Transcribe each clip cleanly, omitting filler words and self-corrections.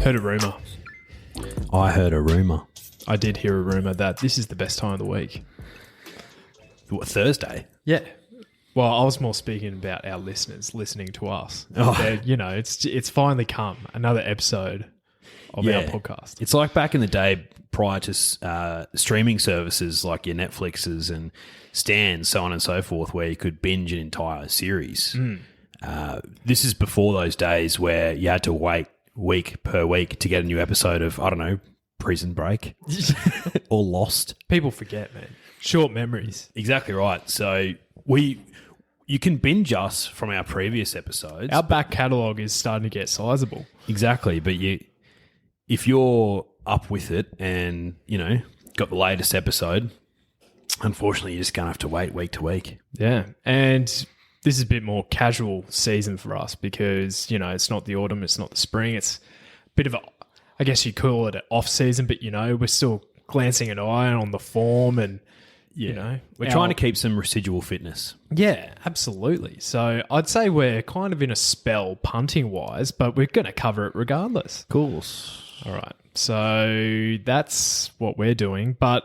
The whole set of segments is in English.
Heard a rumour. I heard a rumour. I did hear a rumour that this is the best time of the week. What, Thursday? Yeah. Well, I was more speaking about our listeners listening to us. Oh. You know, it's finally come, another episode of our podcast. It's like back in the day prior to streaming services like your Netflixes and Stans, so on and so forth, where you could binge an entire series. This is before those days where you had to wait week per week to get a new episode of, I don't know, Prison Break or Lost. People forget, man. Short memories. Exactly right. So you can binge us from our previous episodes. Our back catalogue is starting to get sizable. Exactly. But if you're up with it and, you know, got the latest episode, unfortunately, you're just going to have to wait week to week. Yeah. And this is a bit more casual season for us because, you know, it's not the autumn, it's not the spring. It's a bit of a, I guess you call it an off season, but, you know, we're still glancing an eye on the form and, you know. We're trying to keep some residual fitness. Yeah, absolutely. So I'd say we're kind of in a spell punting-wise, but we're going to cover it regardless. Of course. All right. So that's what we're doing, but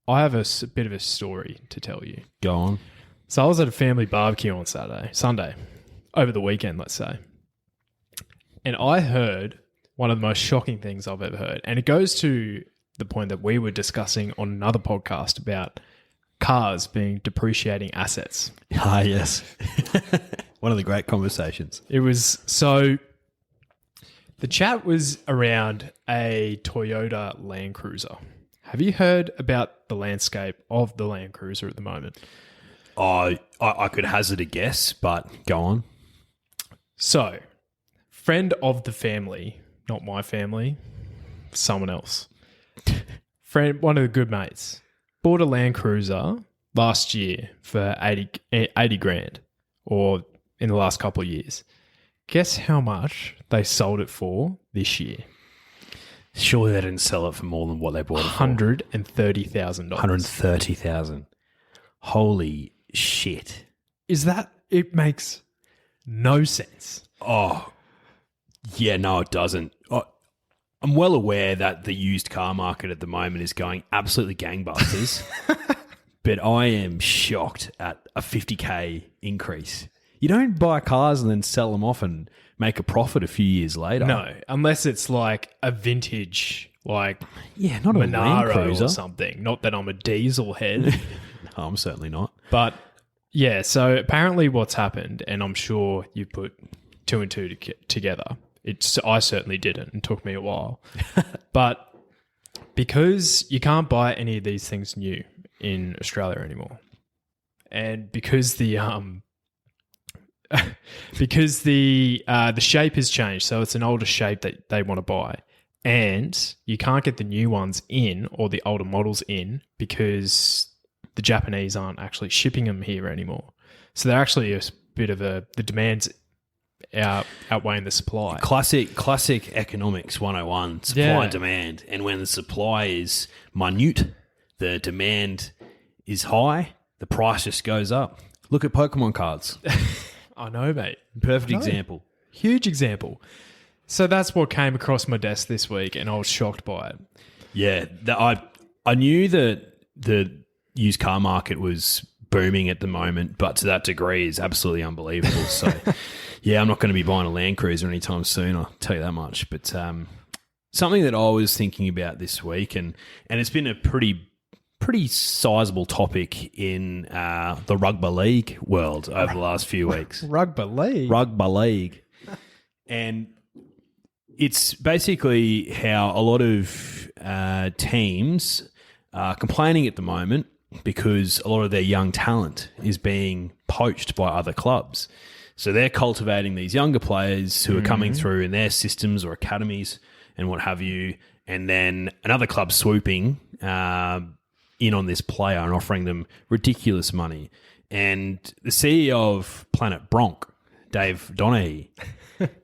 I have a bit of a story to tell you. Go on. So I was at a family barbecue on Sunday, over the weekend, let's say. And I heard one of the most shocking things I've ever heard. And it goes to the point that we were discussing on another podcast about cars being depreciating assets. Ah, yes. One of the great conversations. It was, so the chat was around a Toyota Land Cruiser. Have you heard about the landscape of the Land Cruiser at the moment? Oh, I could hazard a guess, but go on. So, friend of the family, not my family, someone else. Friend, one of the good mates, bought a Land Cruiser last year for 80 grand, or in the last couple of years. Guess how much they sold it for this year? Surely they didn't sell it for more than what they bought it for. $130,000. $130,000. Holy shit. Is that, it makes no sense. Oh, yeah, no, it doesn't. I'm well aware that the used car market at the moment is going absolutely gangbusters, but I am shocked at a 50K increase. You don't buy cars and then sell them off and make a profit a few years later. No, unless it's like a vintage, like not a Land Monaro Cruiser or something. Not that I'm a diesel head. No, I'm certainly not. But yeah, so apparently what's happened, and I'm sure you put two and two together. I certainly didn't. It took me a while. But because you can't buy any of these things new in Australia anymore, and because the shape has changed, so it's an older shape that they want to buy, and you can't get the new ones in or the older models in because the Japanese aren't actually shipping them here anymore. So they're actually a bit of the demand's outweighing the supply. Classic economics 101, supply and demand. And when the supply is minute, the demand is high, the price just goes up. Look at Pokemon cards. I know, mate. Perfect example. Huge example. So that's what came across my desk this week, and I was shocked by it. Yeah, I knew that the used car market was booming at the moment, but to that degree is absolutely unbelievable. So, yeah, I'm not going to be buying a Land Cruiser anytime soon, I'll tell you that much. But something that I was thinking about this week, and it's been a pretty sizable topic in the rugby league world over the last few weeks. Rugby league. And it's basically how a lot of teams are complaining at the moment because a lot of their young talent is being poached by other clubs. So they're cultivating these younger players who are coming through in their systems or academies and what have you, and then another club swooping in on this player and offering them ridiculous money. And the CEO of Planet Bronc, Dave Donaghy,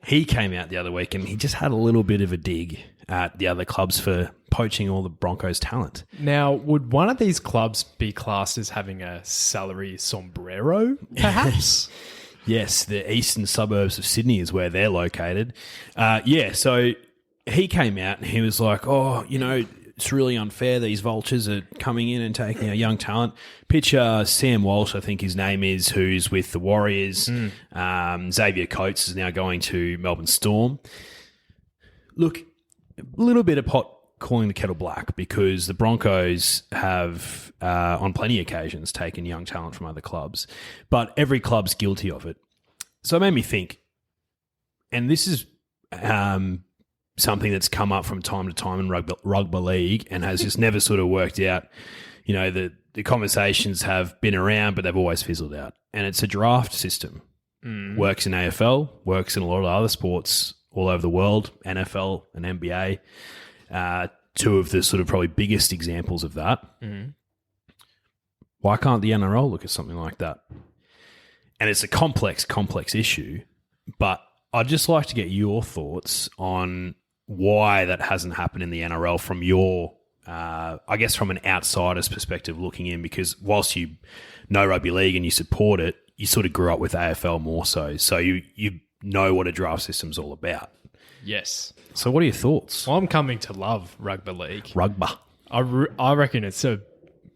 he came out the other week and he just had a little bit of a dig at the other clubs for poaching all the Broncos' talent. Now, would one of these clubs be classed as having a salary sombrero, perhaps? Yes, the eastern suburbs of Sydney is where they're located. So he came out and he was like, oh, it's really unfair. These vultures are coming in and taking our young talent. Picture Sam Walsh, I think his name is, who's with the Warriors. Xavier Coates is now going to Melbourne Storm. Look, a little bit of pot calling the kettle black, because the Broncos have, on plenty of occasions, taken young talent from other clubs. But every club's guilty of it. So it made me think, and this is something that's come up from time to time in rugby league and has just never sort of worked out. The conversations have been around, but they've always fizzled out. And it's a draft system. Works in AFL, works in a lot of other sports all over the world, NFL and NBA. Two of the sort of probably biggest examples of that. Why can't the NRL look at something like that? And it's a complex issue, but I'd just like to get your thoughts on why that hasn't happened in the NRL from your, I guess from an outsider's perspective looking in, because whilst you know rugby league and you support it, you sort of grew up with AFL more so. So you know what a draft system's all about. Yes. So what are your thoughts? Well, I'm coming to love rugby league. Rugby. I reckon it's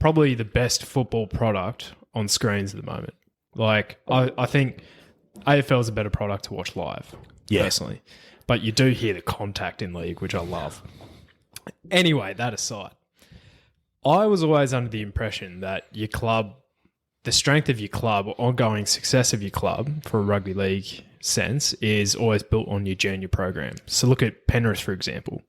probably the best football product on screens at the moment. Like, I think AFL is a better product to watch live, personally. But you do hear the contact in league, which I love. Anyway, that aside, I was always under the impression that your club, the strength of your club, or ongoing success of your club for a rugby league sense, is always built on your junior program. So look at Penrith, for example.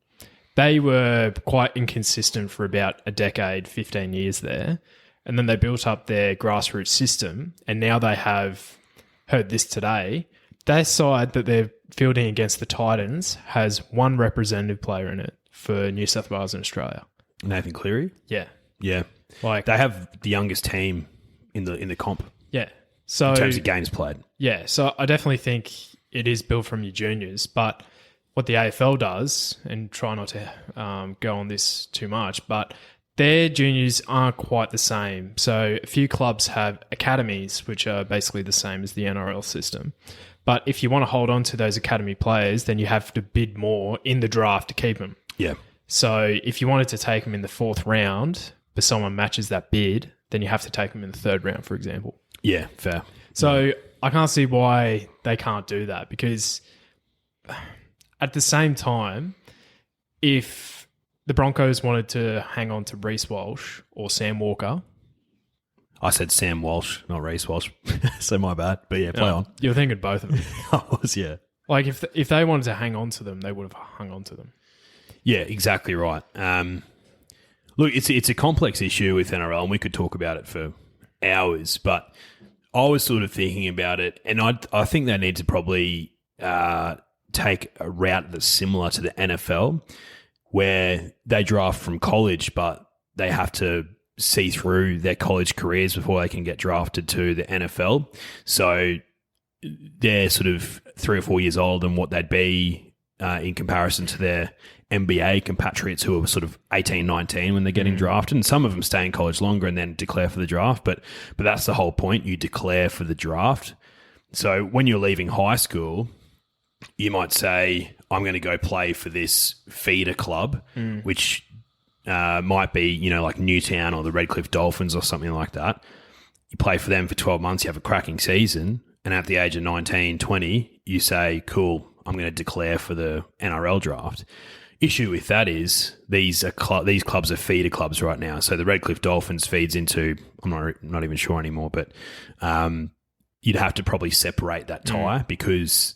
They were quite inconsistent for about a decade, 15 years there. And then they built up their grassroots system. And now they have, heard this today, their side that they're fielding against the Titans has one representative player in it for New South Wales and Australia. Nathan Cleary? Yeah. Yeah. Like, they have the youngest team in the comp. Yeah. So in terms of games played. Yeah. So I definitely think it is built from your juniors. But what the AFL does, and try not to go on this too much, but their juniors aren't quite the same. So a few clubs have academies, which are basically the same as the NRL system. But if you want to hold on to those academy players, then you have to bid more in the draft to keep them. Yeah. So if you wanted to take them in the 4th round, but someone matches that bid, then you have to take them in the 3rd round, for example. Yeah, fair. So I can't see why they can't do that, because at the same time, if the Broncos wanted to hang on to Reece Walsh or Sam Walker. I said Sam Walsh, not Reece Walsh. So my bad. But yeah, play on. You're thinking both of them. I was, yeah. Like if they wanted to hang on to them, they would have hung on to them. Yeah, exactly right. Look, it's a complex issue with NRL, and we could talk about it for hours, but I was sort of thinking about it, and I think they need to probably take a route that's similar to the NFL, where they draft from college, but they have to see through their college careers before they can get drafted to the NFL. So they're sort of 3 or 4 years older than what they'd be in comparison to their NBA compatriots who are sort of 18, 19 when they're getting drafted. And some of them stay in college longer and then declare for the draft. But that's the whole point. You declare for the draft. So when you're leaving high school, you might say, I'm going to go play for this feeder club, which might be, like Newtown or the Redcliffe Dolphins or something like that. You play for them for 12 months, you have a cracking season, and at the age of 19, 20, you say, cool, I'm going to declare for the NRL draft. Issue with that is these clubs are feeder clubs right now. So the Redcliffe Dolphins feeds into, I'm not even sure anymore, but you'd have to probably separate that tie because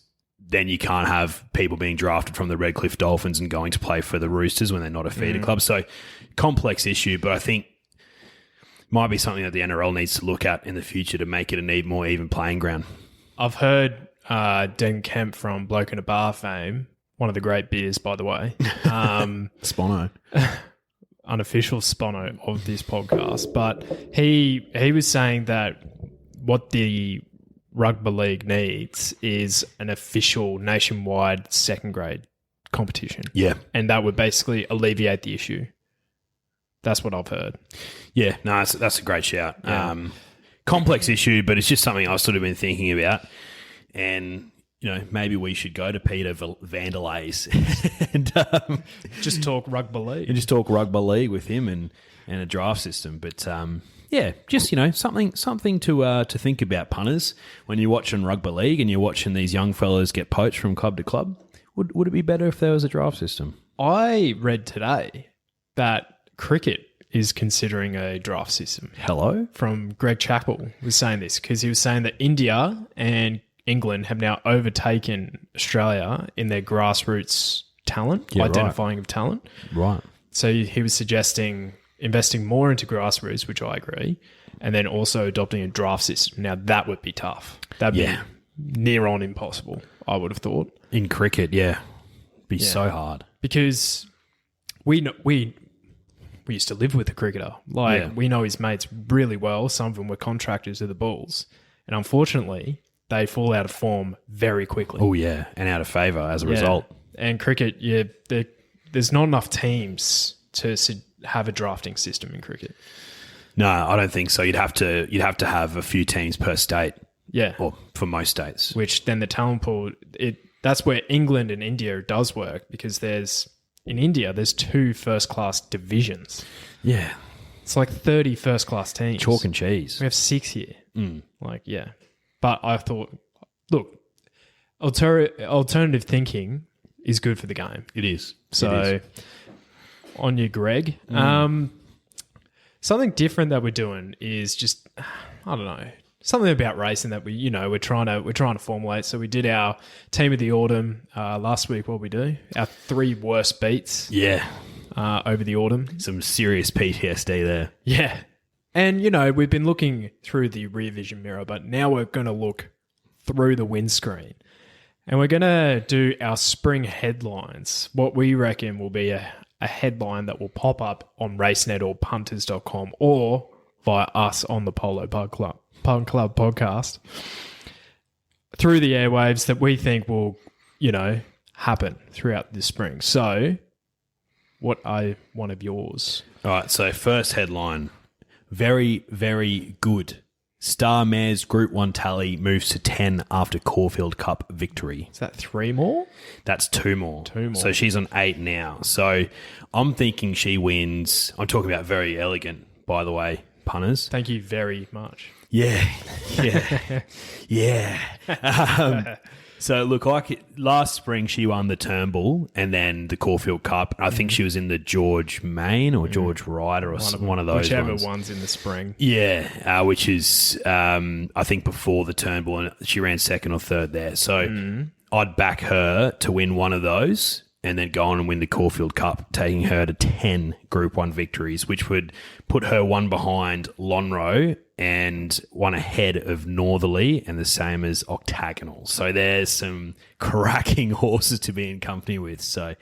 then you can't have people being drafted from the Redcliffe Dolphins and going to play for the Roosters when they're not a feeder club. So complex issue, but I think might be something that the NRL needs to look at in the future to make it a more even playing ground. I've heard Den Kemp from Bloke in a Bar fame, one of the great beers, by the way. Spono. Unofficial Spono of this podcast. But he was saying that what the rugby league needs is an official nationwide second grade competition. Yeah. And that would basically alleviate the issue. That's what I've heard. Yeah, no, that's a great shout. Yeah. Complex issue, but it's just something I've sort of been thinking about. And maybe we should go to Peter Vandelays and Just talk rugby league. and just talk rugby league with him and a draft system. But just something to think about, punters, when you're watching rugby league and you're watching these young fellas get poached from club to club. Would it be better if there was a draft system? I read today that cricket is considering a draft system. Hello? From Greg Chappell was saying this because he was saying that India and England have now overtaken Australia in their grassroots talent, identifying of talent. Right. So he was suggesting investing more into grassroots, which I agree, and then also adopting a draft system. Now, that would be tough. That'd be near on impossible, I would have thought. In cricket, be so hard. Because we used to live with a cricketer. We know his mates really well. Some of them were contractors of the Bulls. And unfortunately, they fall out of form very quickly. Oh, yeah, and out of favour as a result. And cricket, there's not enough teams to have a drafting system in cricket. No, I don't think so. You'd have to have a few teams per state. Yeah. Or for most states. Which then the talent pool, that's where England and India does work, because in India, there's 2 first-class divisions. Yeah. It's like 30 first-class teams. Chalk and cheese. We have 6 here. But I thought, look, alternative thinking is good for the game. It is. So, on you, Greg. Something different that we're doing is just, I don't know, something about racing that we're trying to formulate. So we did our team of the autumn last week. What we do? Our 3 worst beats. Yeah. Over the autumn. Some serious PTSD there. Yeah. And, we've been looking through the rear vision mirror, but now we're going to look through the windscreen. And we're going to do our spring headlines. What we reckon will be a headline that will pop up on RaceNet or punters.com or via us on the Polo Punt Club podcast through the airwaves that we think will, happen throughout this spring. So, what are one of yours? All right, so first headline. Very, very good. Star Mares Group 1 tally moves to 10 after Caulfield Cup victory. Is that 3 more? That's 2 more. 2 more. So she's on 8 now. So I'm thinking she wins. I'm talking about Very Elegant, by the way, punters. Thank you very much. Yeah. So look, last spring she won the Turnbull and then the Caulfield Cup. I think she was in the George Main or George Ryder or one of those whichever ones. one's in the spring. Yeah, which is I think before the Turnbull, and she ran 2nd or 3rd there. So I'd back her to win one of those and then go on and win the Caulfield Cup, taking her to 10 Group 1 victories, which would put her one behind Lonhro and one ahead of Northerly and the same as Octagonal. So there's some cracking horses to be in company with. So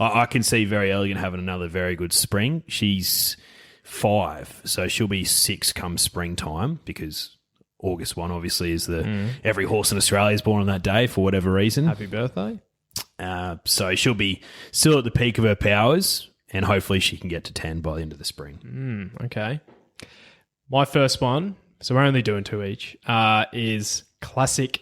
I can see Very Elegant having another very good spring. She's 5, so she'll be 6 come springtime because August 1 obviously is every horse in Australia is born on that day for whatever reason. Happy birthday. So she'll be still at the peak of her powers and hopefully she can get to 10 by the end of the spring. Okay. My first one, so we're only doing 2 each, is Classique.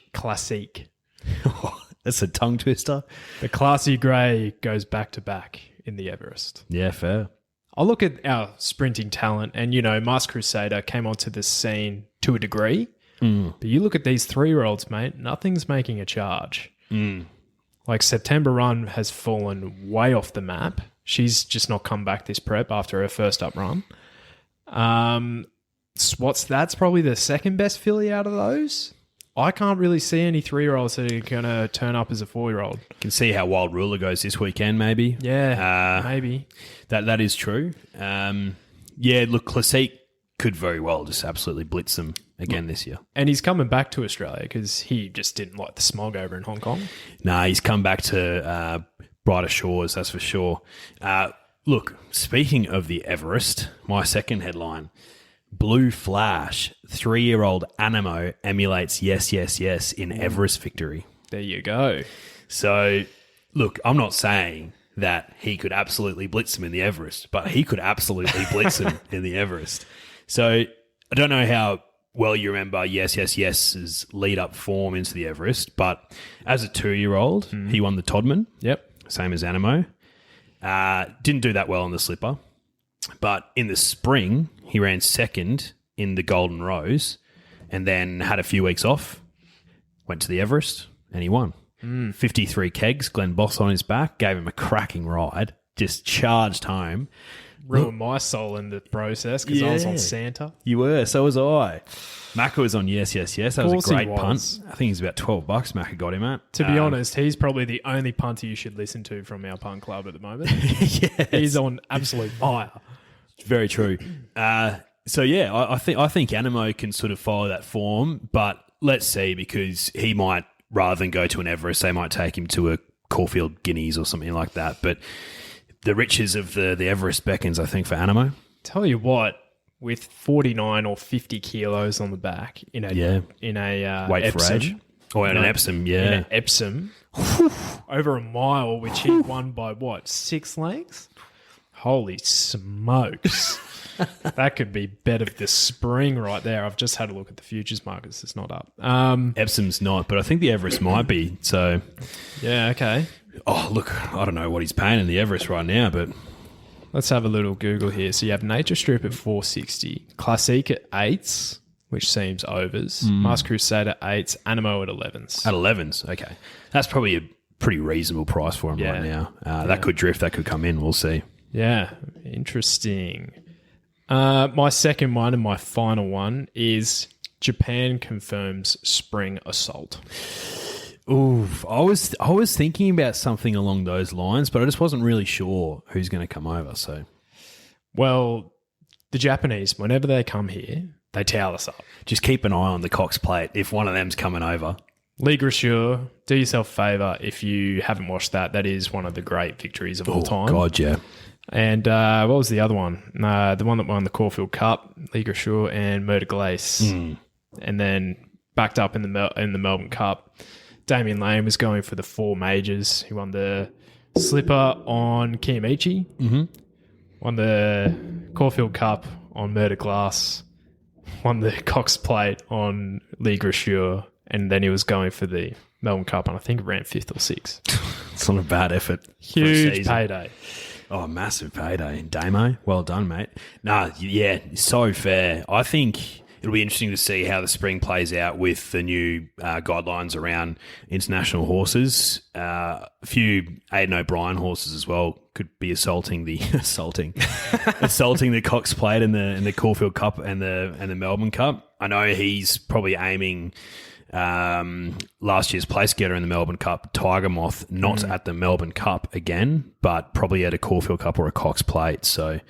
That's a tongue twister. The Classy Grey goes back to back in the Everest. Yeah, fair. I look at our sprinting talent and, Masked Crusader came onto the scene to a degree. But you look at these 3-year-olds, mate, nothing's making a charge. Like September Run has fallen way off the map. She's just not come back this prep after her first up run. That's probably the second best filly out of those. I can't really see any 3-year-olds that are going to turn up as a 4-year-old. You can see how Wild Ruler goes this weekend, maybe. Yeah, maybe. That is true. Look, Classique could very well just absolutely blitz them again this year. And he's coming back to Australia because he just didn't like the smog over in Hong Kong. Nah, he's come back to brighter shores, that's for sure. Look, speaking of the Everest, my second headline, Blue Flash, 3-year-old Animo emulates yes in Everest victory. There you go. So, look, I'm not saying that he could absolutely blitz him in the Everest, but he could absolutely blitz him in the Everest. So, I don't know how well, you remember Yes's lead-up form into the Everest, but as a 2-year-old, he won the Todman. Yep. Same as Animo. Didn't do that well in the slipper, but in the spring, he ran second in the Golden Rose and then had a few weeks off, went to the Everest, and he won. 53 kegs, Glenn Boss on his back, gave him a cracking ride, just charged home. Ruined my soul in the process because I was on Santa. You were, so was I. Macca was on Yes. That was a great punt. I think he's about $12 Macca got him at. To be honest, he's probably the only punter you should listen to from our punt club at the moment. Yes. He's on absolute fire. Very true. So yeah, I think Animo can sort of follow that form, but let's see, because he might, rather than go to an Everest, they might take him to a Caulfield Guineas or something like that. But the riches of the Everest beckons, I think, for Animo. Tell you what, with 49 or 50 kilos on the back in a weight Epsom, for age, or in an Epsom, in an Epsom, over a mile, which he won by what, 6 lengths? Holy smokes! That could be bet of the spring right there. I've just had a look at the futures markets; it's not up. Epsom's not, but I think the Everest might be. So yeah, okay. Oh, look, I don't know what he's paying in the Everest right now, but let's have a little Google here. So you have Nature Strip at 460, Classique at 8s, which seems overs, Mask Crusade at 8s, Animo at 11s. At 11s, okay. That's probably a pretty reasonable price for him right now. That could drift, that could come in, we'll see. Yeah, interesting. My second one and my final one is Japan confirms spring assault. Ooh, I was thinking about something along those lines, but I just wasn't really sure who's going to come over. So, well, the Japanese, whenever they come here, they towel us up. Just keep an eye on the Cox Plate if one of them's coming over. Ligue Rocheur, do yourself a favour if you haven't watched that. That is one of the great victories of all time. God, yeah. And what was the other one? The one that won the Caulfield Cup, Ligue Rocheur and Murder Glace. And then backed up in the Melbourne Cup. Damien Lane was going for the 4 majors. He won the slipper on Kiyomichi. Won the Caulfield Cup on Murder Glass. Won the Cox Plate on Ligue Rocheur. And then he was going for the Melbourne Cup, and I think ran 5th or 6th. It's not a bad effort. Huge payday. Oh, massive payday. Damo, well done, mate. Nah, yeah, so fair. I think it'll be interesting to see how the spring plays out with the new guidelines around international horses. A few Aidan O'Brien horses as well could be assaulting the Cox Plate and the Caulfield Cup and the Melbourne Cup. I know he's probably aiming last year's place getter in the Melbourne Cup, Tiger Moth, not at the Melbourne Cup again, but probably at a Caulfield Cup or a Cox Plate. So,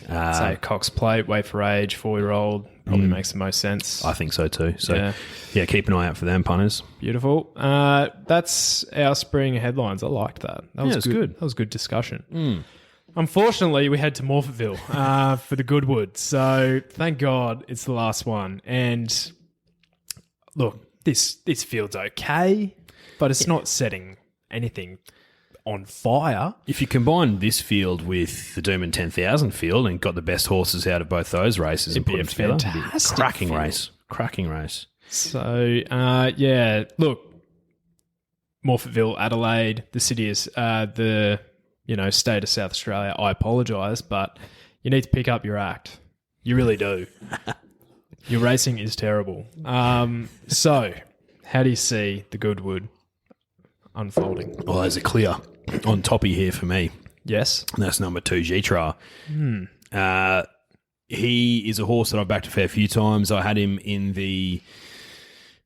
say Cox Plate, weight for age, 4-year-old, probably makes the most sense. I think so too. So, yeah, keep an eye out for them, punters. Beautiful. That's our spring headlines. I liked that. That was good. That was good discussion. Unfortunately, we head to Morphettville for the Goodwood. So, thank God it's the last one. And look, this field's okay, but it's not setting anything on fire. If you combine this field with the Doomben 10,000 field and got the best horses out of both those races and put them together, fantastic cracking field. cracking race. So, look, Morphettville, Adelaide, the city is the state of South Australia. I apologise, but you need to pick up your act. You really do. Your racing is terrible. So, how do you see the Goodwood unfolding? Well, there's a clear on toppy here for me. Yes. And that's number 2, G-Tra. He is a horse that I've backed a fair few times. I had him in the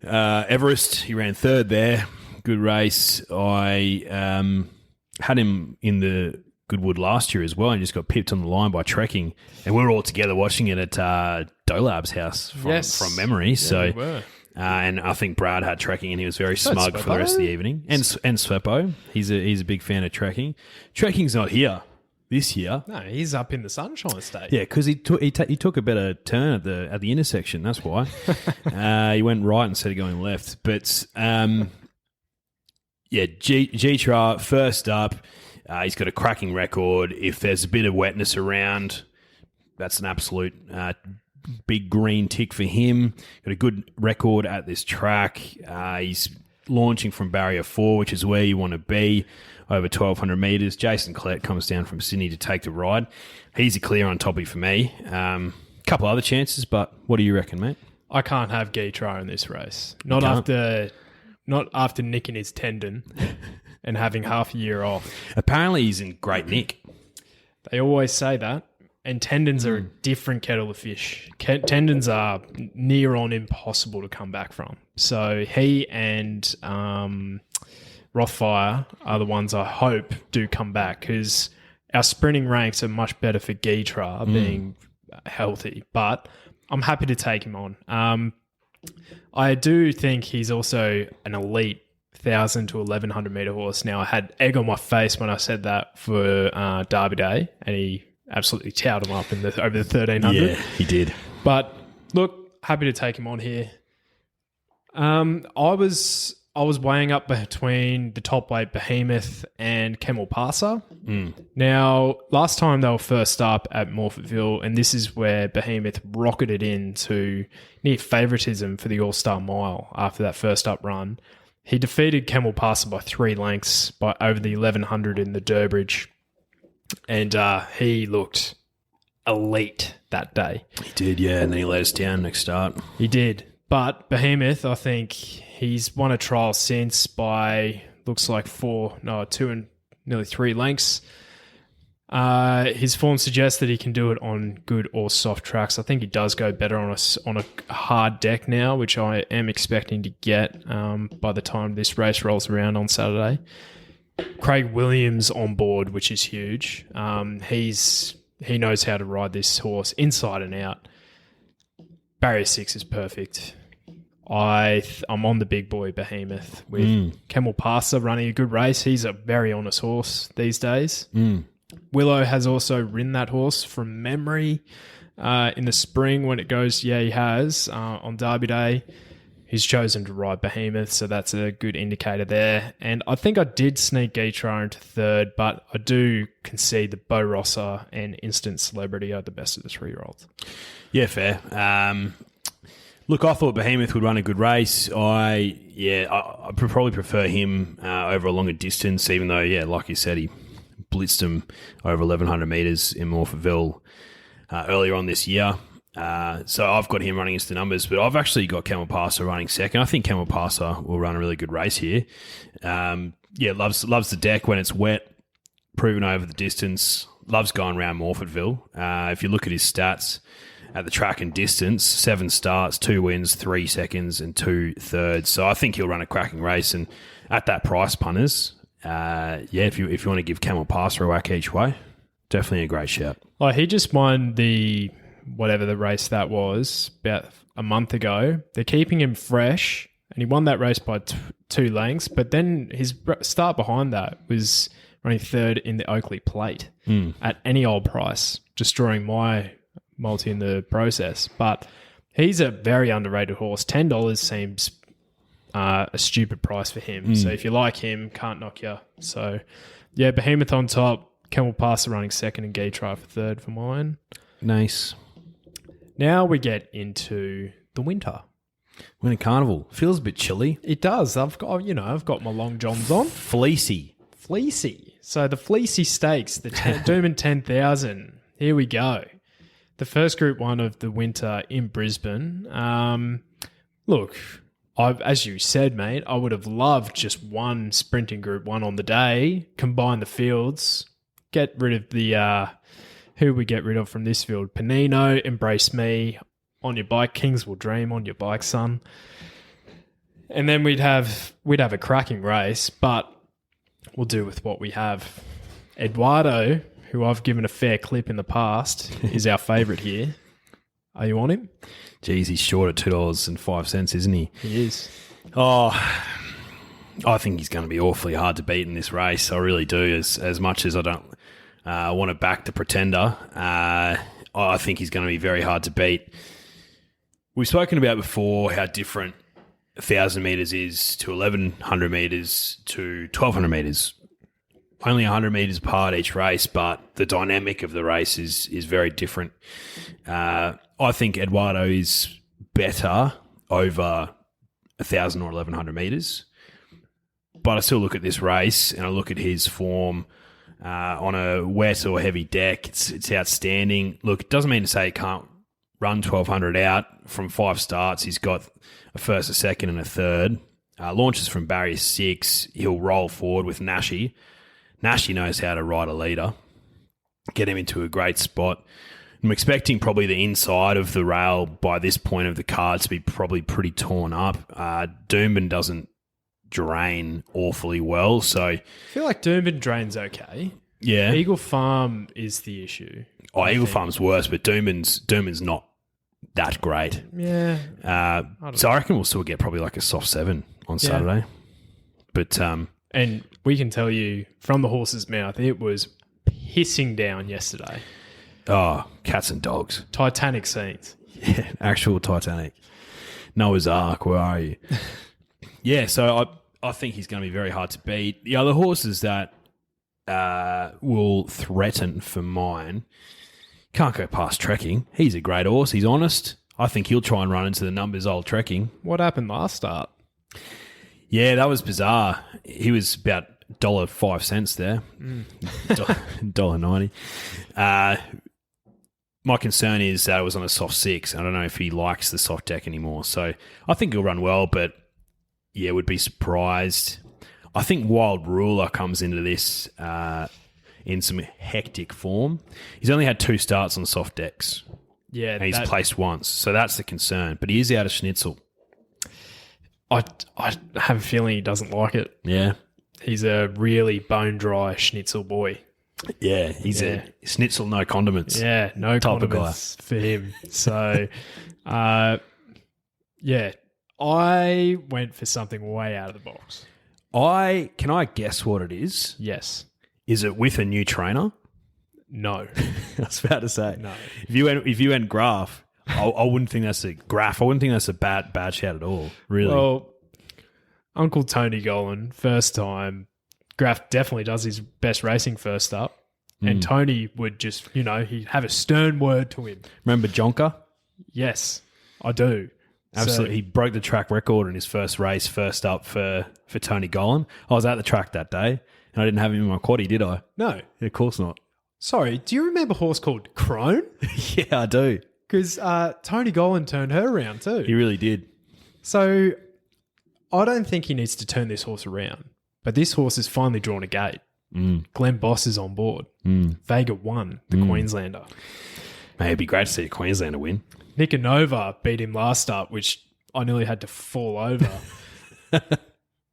Everest. He ran 3rd there. Good race. I had him in the Goodwood last year as well and just got pipped on the line by Trekking. And we were all together watching it at Dolab's house from memory. Yeah, we were. And I think Brad had Trekking and he was very smug for the rest of the evening. And Svepo. He's a big fan of Trekking. Trekking's not here this year. No, he's up in the Sunshine State. Yeah, because he took a better turn at the intersection. That's why. He went right instead of going left. But G-Tra first up. He's got a cracking record. If there's a bit of wetness around, that's an absolute big green tick for him. Got a good record at this track. He's launching from barrier 4, which is where you want to be, over 1,200 metres. Jason Collette comes down from Sydney to take the ride. He's a clear on toppy for me. Couple other chances, but what do you reckon, mate? I can't have Guitrar in this race. Not after nicking his tendon and having half a year off. Apparently he's in great nick. They always say that. And tendons are a different kettle of fish. Tendons are near on impossible to come back from. So he and Rothfire are the ones I hope do come back, because our sprinting ranks are much better for Guitrar being healthy. But I'm happy to take him on. I do think he's also an elite 1,000 to 1,100 metre horse. Now, I had egg on my face when I said that for Derby Day, and he absolutely towed him up over the 1,300. Yeah, he did. But look, happy to take him on here. I was weighing up between the top weight Behemoth and Camel Passer. Now, last time they were first up at Morphettville, and this is where Behemoth rocketed into near favouritism for the All-Star Mile after that first up run. He defeated Camel Passer by 3 lengths by over the 1,100 in the Durbridge. And he looked elite that day. He did, yeah, and then he let us down next start. He did. But Behemoth, I think he's won a trial since by, looks like 2 and nearly 3 lengths. His form suggests that he can do it on good or soft tracks. I think he does go better on a hard deck now, which I am expecting to get by the time this race rolls around on Saturday. Craig Williams on board, which is huge. He knows how to ride this horse inside and out. Barrier 6 is perfect. I'm on the big boy Behemoth with Camel Passer running a good race. He's a very honest horse these days. Willow has also ridden that horse from memory in the spring when it goes, he has, on Derby Day. He's chosen to ride Behemoth, so that's a good indicator there. And I think I did sneak Guitrar into third, but I do concede that Bo Rosser and Instant Celebrity are the best of the 3-year-olds. Yeah, fair. Look, I thought Behemoth would run a good race. I probably prefer him over a longer distance, even though, like you said, he blitzed him over 1,100 metres in Morphettville earlier on this year. So I've got him running into the numbers, but I've actually got Camel Passer running second. I think Camel Passer will run a really good race here. Loves the deck when it's wet, proven over the distance, loves going around Morphettville. If you look at his stats at the track and distance, 7 starts, 2 wins, 3 seconds and 2 thirds. So I think he'll run a cracking race. And at that price, punters, if you want to give Camel Passer a whack each way, definitely a great shout. Like, he just won whatever the race that was about a month ago. They're keeping him fresh, and he won that race by 2 lengths. But then his start behind that was running third in the Oakley Plate at any old price, destroying my multi in the process. But he's a very underrated horse. $10 seems a stupid price for him. So if you like him, can't knock you. So yeah, Behemoth on top, Camel Passer running second, and Guitrar for third for mine. Nice. Now we get into the winter. Winter Carnival. Feels a bit chilly. It does. I've got my long johns on. Fleecy. So the Fleecy Stakes, the Doomben 10,000. Here we go. The first Group 1 of the winter in Brisbane. Look, as you said, mate, I would have loved just one sprinting Group 1 on the day, combine the fields, get rid of the... who we get rid of from this field? Panino, Embrace Me, On Your Bike, Kings Will Dream, On Your Bike, Son. And then we'd have a cracking race, but we'll do with what we have. Eduardo, who I've given a fair clip in the past, is our favourite here. Are you on him? Geez, he's short at $2.05, isn't he? He is. Oh, I think he's going to be awfully hard to beat in this race. I really do. As much as I don't want to back the Pretender, I think he's going to be very hard to beat. We've spoken about before how different 1,000 metres is to 1,100 metres to 1,200 metres. only 100 metres apart each race, but the dynamic of the race is very different. I think Eduardo is better over 1,000 or 1,100 metres, but I still look at this race and I look at his form on a wet or heavy deck. It's outstanding. Look, it doesn't mean to say he can't run 1,200 out from 5 starts. He's got a first, a second, and a third. Launches from barrier 6. He'll roll forward with Nashi. Nashi knows how to ride a leader, get him into a great spot. I'm expecting probably the inside of the rail by this point of the card to be probably pretty torn up. Doomben doesn't drain awfully well, so I feel like Doomben drains okay. yeah. Eagle Farm is the issue. Eagle Farm's worse, but Doomben's not that great. Yeah. So I reckon we'll still get probably like a soft 7 on Saturday. But And we can tell you from the horse's mouth, it was pissing down yesterday. oh, cats and dogs. Titanic scenes. Yeah, actual Titanic. Noah's Ark, where are you? Yeah, so I think he's going to be very hard to beat. The other horses that will threaten for mine, can't go past Trekking. He's a great horse. He's honest. I think he'll try and run into the numbers old Trekking. What happened last start? Yeah, that was bizarre. He was about $1.05 there. $1.90. My concern is that it was on a soft 6. I don't know if he likes the soft deck anymore. So I think he'll run well, but yeah, would be surprised. I think Wild Ruler comes into this in some hectic form. He's only had 2 starts on soft decks. Yeah, And he's placed once. So that's the concern. But he is out of Schnitzel. I have a feeling he doesn't like it. Yeah. He's a really bone dry schnitzel boy. Yeah. He's a Schnitzel, no condiments. Yeah, no Type of condiments for him. So, yeah, I went for something way out of the box. Can I guess what it is? Yes. Is it with a new trainer? No. I was about to say. No. If you went Graph, I wouldn't think that's a Graph. I wouldn't think that's a bad shout at all. Really. Well, Uncle Tony Golan, first time, Graf definitely does his best racing first up. And Tony would just, he'd have a stern word to him. Remember Jonker? Yes, I do. Absolutely. He broke the track record in his first race, first up for Tony Golan. I was at the track that day and I didn't have him in my quaddie, did I? No. Yeah, of course not. Sorry, do you remember a horse called Crone? Yeah, I do. Because Tony Golan turned her around too. He really did. So I don't think he needs to turn this horse around. But this horse has finally drawn a gate. Glenn Boss is on board. Vega won, the Queenslander. Mate, it'd be great to see a Queenslander win. Nicanova beat him last up, which I nearly had to fall over,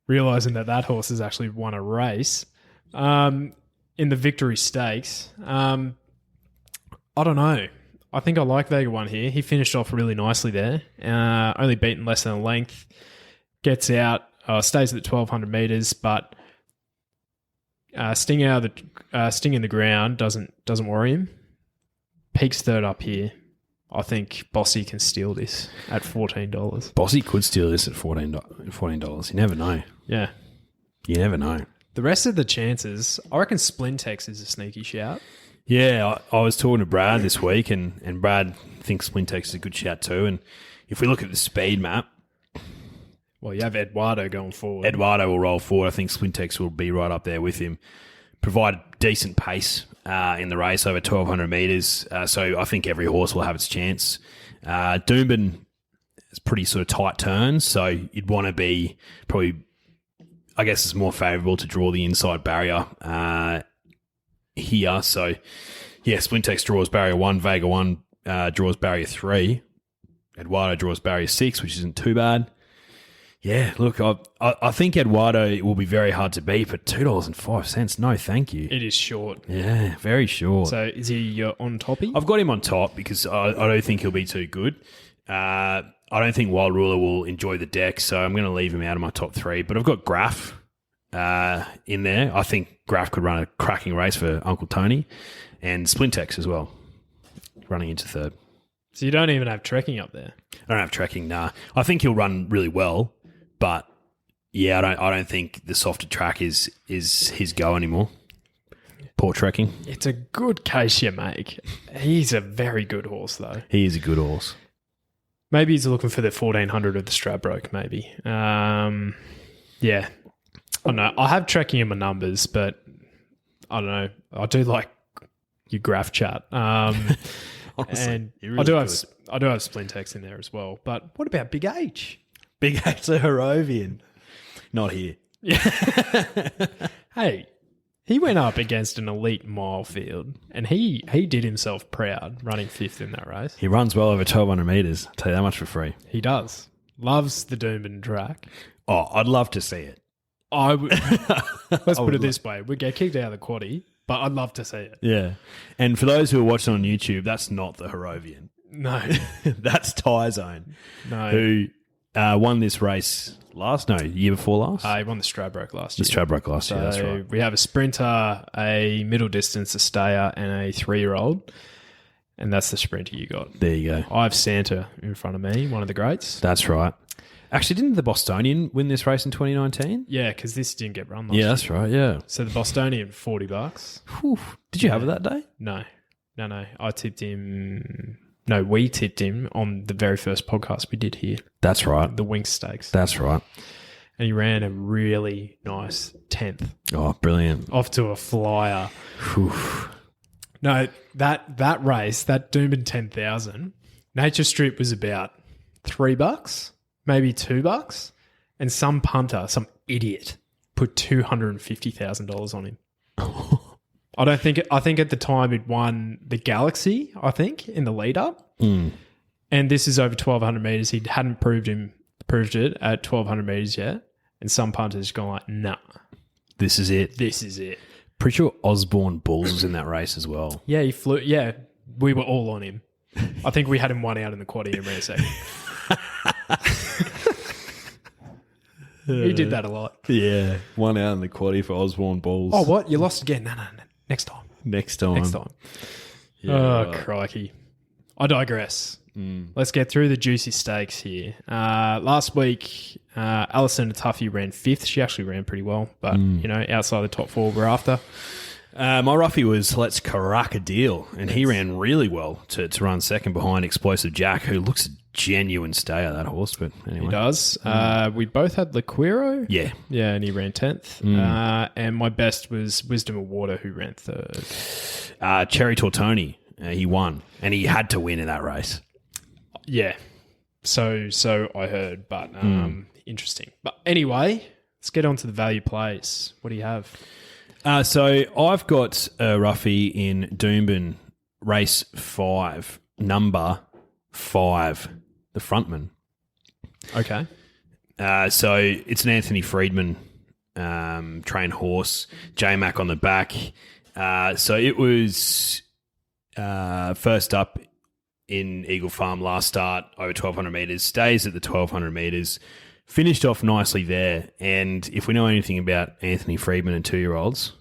realising that horse has actually won a race. In the Victory Stakes, I don't know. I think I like Vega 1 here. He finished off really nicely there. Only beaten less than a length. Gets out, stays at the 1,200 metres, but sting in the ground doesn't worry him. Peaks third up here. I think Bossy can steal this at $14. Bossy could steal this at $14. You never know. Yeah. You never know. The rest of the chances, I reckon Splintex is a sneaky shout. Yeah, I was talking to Brad this week, and Brad thinks Splintex is a good shout too. And if we look at the speed map, well, you have Eduardo going forward. Eduardo will roll forward. I think Splintex will be right up there with him. Provide decent pace in the race over 1,200 metres. So I think every horse will have its chance. Doomben is pretty sort of tight turns, so you'd want to be probably, I guess it's more favourable to draw the inside barrier here. So, yeah, Splintex draws barrier 1, Vega 1 draws barrier 3. Eduardo draws barrier 6, which isn't too bad. Yeah, look, I think Eduardo will be very hard to beat, but $2.05, no thank you. It is short. Yeah, very short. So is he on toppy? I've got him on top because I don't think he'll be too good. I don't think Wild Ruler will enjoy the deck, so I'm going to leave him out of my top 3. But I've got Graf in there. I think Graf could run a cracking race for Uncle Tony, and Splintex as well, running into third. So you don't even have Trekking up there? I don't have Trekking, nah. I think he'll run really well. But yeah, I don't think the softer track is his go anymore. Port trekking. It's a good case you make. He's a very good horse, though. He is a good horse. Maybe he's looking for the 1400 of the Stradbroke, maybe. Yeah. I don't know. I have tracking in my numbers, but I don't know. I do like your graph chat. Honestly, and really I do good. have Splintex in there as well. But what about Big H? Big H the Harrovian. Not here. Hey, he went up against an elite mile field, and he did himself proud running fifth in that race. He runs well over 1,200 metres. I'll tell you that much for free. He does. Loves the Doomben track. Oh, I'd love to see it. Let's put it this way. We'd get kicked out of the quaddie, but I'd love to see it. Yeah. And for those who are watching on YouTube, that's not the Harrovian. No. That's Tyzone, No. who won this race year before last? He won the Stradbroke last The year. Stradbroke last year, that's right. We have a sprinter, a middle distance, a stayer, and a 3-year-old. And that's the sprinter you got. There you go. I have Santa in front of me, one of the greats. That's right. Actually, didn't the Bostonian win this race in 2019? Yeah, because this didn't get run last year. Yeah, that's right, yeah. So the Bostonian, $40. Whew. Did you have it that day? No. I tipped him. No, we tipped him on the very first podcast we did here, That's right. the Winx Stakes. That's right. And he ran a really nice 10th Oh, brilliant. off to a flyer. Whew. No, that race, that Doomben 10,000, Nature Strip was about $3, maybe $2, and some punter, some idiot, put $250,000 on him. I think at the time he'd won the Galaxy, I think, in the lead up. Mm. And this is over 1,200 metres. He hadn't proved it at 1,200 metres yet. And some punters gone like, nah, This is it. this is it. Pretty sure Osborne Bulls was in that race as well. Yeah, he flew. Yeah, we were all on him. I think we had him one out in the quaddie and ran second. He did that a lot. Yeah. 1 out in the quaddie for Osborne Bulls. Oh, what? You lost again? No. Next time. Next time. Next time. Yeah, Oh, right. crikey. I digress. Let's get through the juicy stakes here. Last week, Alison Tuffy ran fifth. She actually ran pretty well, but, outside the top four we're after. My roughie was Let's Crack a Deal, and he ran really well to run second behind Explosive Jack, who looks a genuine stayer, that horse. But anyway. He does. We both had Liquiro. Yeah. Yeah, and he ran 10th. And my best was Wisdom of Water, who ran third. Cherry Tortoni, he won, and he had to win in that race. Yeah. So I heard, but interesting. But anyway, let's get on to the value plays. What do you have? So I've got a roughie in Doomben, race 5, number 5, the frontman. Okay. So it's an Anthony Friedman trained horse, J-Mac on the back. So it was first up in Eagle Farm last start, over 1,200 metres, stays at the 1,200 metres, finished off nicely there. And if we know anything about Anthony Friedman and 2-year-olds,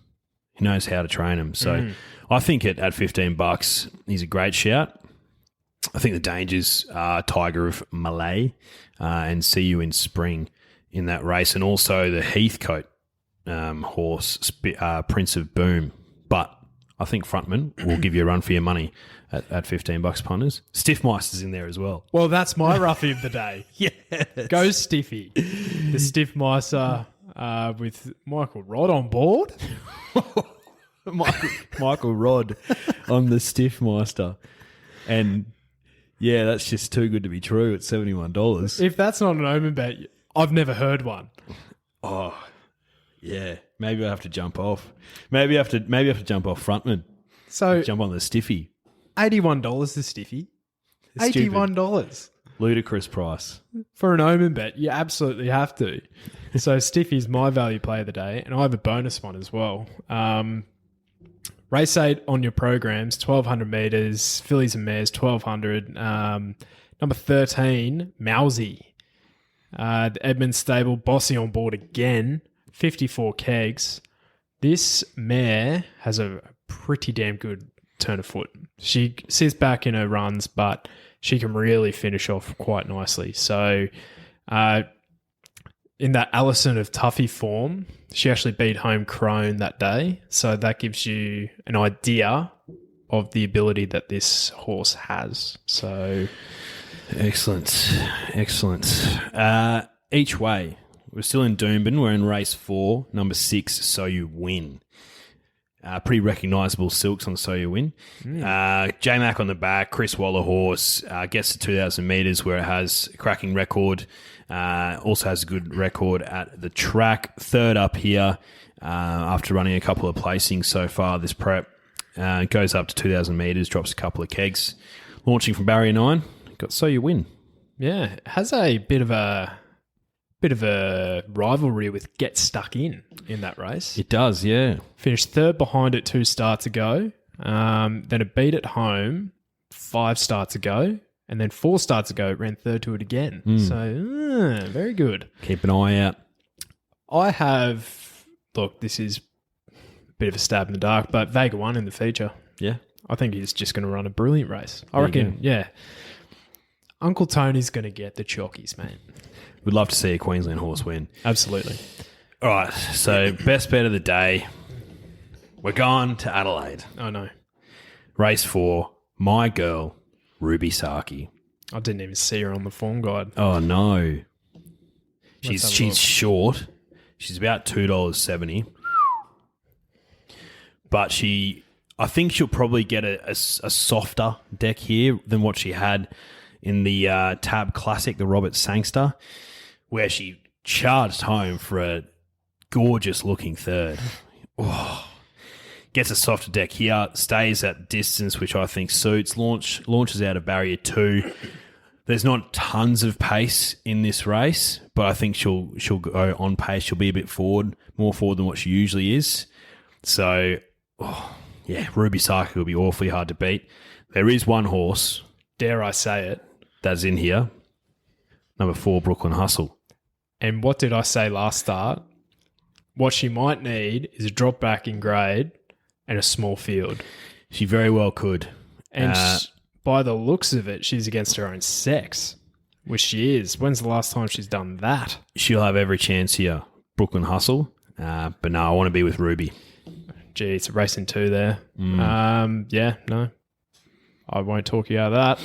he knows how to train them. So I think at $15, he's a great shout. I think the dangers are Tiger of Malay and See You in Spring in that race, and also the Heathcote horse, Prince of Boom. But I think frontman will give you a run for your money at $15, punters. Stiffmeister's in there as well. Well, that's my roughie of the day. Yeah. Go Stiffy. The Stiffmeister with Michael Rod on board. Michael Rod on the Stiffmeister. And yeah, that's just too good to be true at $71. If that's not an omen bet, I've never heard one. Oh, yeah. Maybe I have to jump off. Maybe I have to jump off frontman. So Jump on the Stiffy. $81 the Stiffy. It's stupid. $81 Ludicrous price. for an omen bet. You absolutely have to. So Stiffy's my value play of the day, and I have a bonus one as well. Race 8 on your programs, 1,200 metres, fillies and mares, 1,200. Number 13, Mousy. The Edmund stable, Bossy on board again, 54 kegs. This mare has a pretty damn good turn of foot. She sits back in her runs, but she can really finish off quite nicely. So in that Allison of Tuffy form, she actually beat home Crone that day. So that gives you an idea of the ability that this horse has. So excellent. Each way, we're still in Doomben. We're in race 4, number 6, So You Win. Pretty recognisable silks on So You Win. J-Mac on the back, Chris Waller horse, gets to 2,000 metres where it has a cracking record. Also has a good record at the track. Third up here after running a couple of placings so far this prep. Goes up to 2,000 metres, drops a couple of kegs. Launching from barrier 9, got So You Win. Yeah, it has a bit of a rivalry with Get Stuck In that race. It does, yeah. Finished third behind it 2 starts ago. Then it beat it home 5 starts ago. And then 4 starts ago, it ran third to it again. So, very good. Keep an eye out. This is a bit of a stab in the dark, but Vega won in the feature. Yeah. I think he's just going to run a brilliant race. I reckon, yeah. Uncle Tony's going to get the chockies, mate. We'd love to see a Queensland horse win. Absolutely. All right, so best bet of the day. We're going to Adelaide. Oh, no. Race 4, my girl, Ruby Saki. I didn't even see her on the form guide. Oh, no. Let's have a She's look. short. She's about $2.70. But I think she'll probably get a softer deck here than what she had in the Tab Classic, the Robert Sangster, where she charged home for a gorgeous-looking third. Oh. Gets a softer deck here, stays at distance, which I think suits. Launches out of barrier 2. There's not tons of pace in this race, but I think she'll go on pace. She'll be a bit more forward than what she usually is. So, Ruby Saki will be awfully hard to beat. There is one horse, Dare I say it? that's in here, number 4, Brooklyn Hustle. And what did I say last start? What she might need is a drop back in grade and a small field. She very well could. And by the looks of it, she's against her own sex, which she is. When's the last time she's done that? She'll have every chance here, Brooklyn Hustle. But no, I want to be with Ruby. Gee, it's a race in 2 there. No. I won't talk you out of that.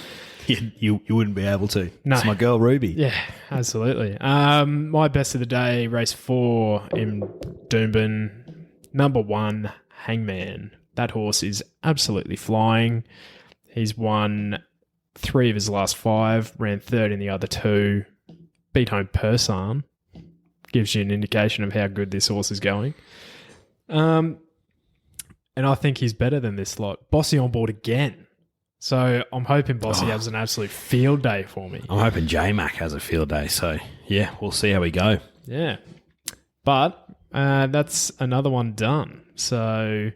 You wouldn't be able to. No. It's my girl, Ruby. Yeah, absolutely. My best of the day, race 4 in Doomben, number 1, Hangman. That horse is absolutely flying. He's won 3 of his last 5, ran third in the other 2, beat home Persan. Gives you an indication of how good this horse is going. And I think he's better than this lot. Bossy on board again. So I'm hoping Bossy has an absolute field day for me. I'm hoping J-Mac has a field day. So, yeah, we'll see how we go. Yeah. But that's another one done. So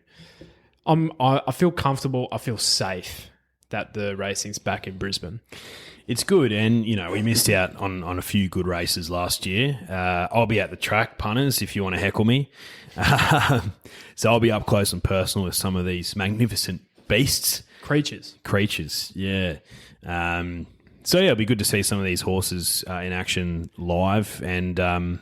I feel comfortable. I feel safe that the racing's back in Brisbane. It's good. And, we missed out on a few good races last year. I'll be at the track, punters, if you want to heckle me. So I'll be up close and personal with some of these magnificent beasts. Creatures, yeah. It'll be good to see some of these horses in action live. And, I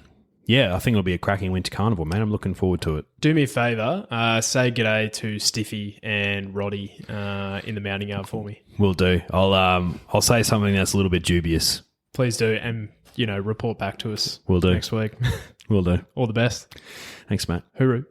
think it'll be a cracking winter carnival, man. I'm looking forward to it. Do me a favour. Say g'day to Stiffy and Roddy in the mounting yard for me. Will do. I'll say something that's a little bit dubious. Please do. And, report back to us Will do. next week. Will do. All the best. Thanks, mate. Hooroo.